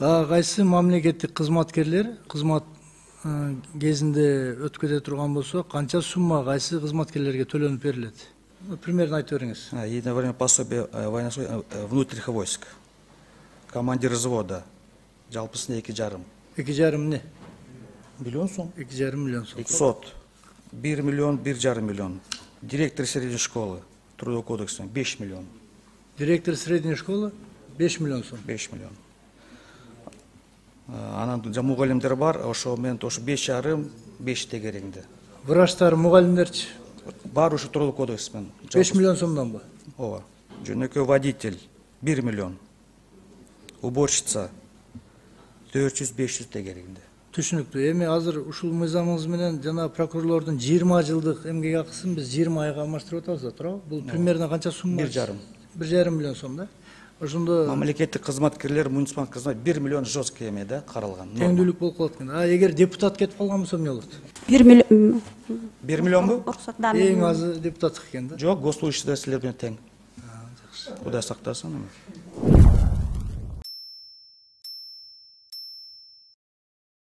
Дагы кайсы мамлекеттик кызматкерлер кызмат кезинде өткөзө турган болсо, канча сумма кайсы кызматкерлерге төлөнүп берилет? Примерно айтып бериңиз. Единое время пособие внутренних войск. Командир взвода. Жалпысына 2,5. 2,5 не? Миллион сом. 2,5 миллион сом. Сот. 1 миллион, 1,5 миллион. Директор средней школы. Трудовой кодекс 5 миллион. Директор средней школы 5 миллион сом. 5 миллион. Анан мугалимдер бар, ошо мен ошо 5,5 тегереңди. Врачтар, мугалимдерчи? Бар ушу трудовой кодекс мен. 5 миллион сомдонбу? Ооба. Жөнөкөй водитель 1 миллион. Уборщица 400-500 тегереңди. Түшүнүктүү. Эми азыр ушул мыйзамыңыз менен жана прокурорлордун 20 жылдык эмгек акысын биз 20 айга алмаштырып атабыз да, туурабы? Бул примерно канча сумма? 1,5. 1,5 миллион сом да? Ошондо Мамлекеттик кызматкерлер, муниципалдык кызмат 1 миллион жесткий эме да каралган. теңдүүлүк болуп калат экен. А эгер депутат кетип калган болсо эмне болот? 1 миллион. 1 миллионбу? Эң азы депутаттык экен да. Жок, госслужащийлер силер менен тең. Кудай сактасын эми.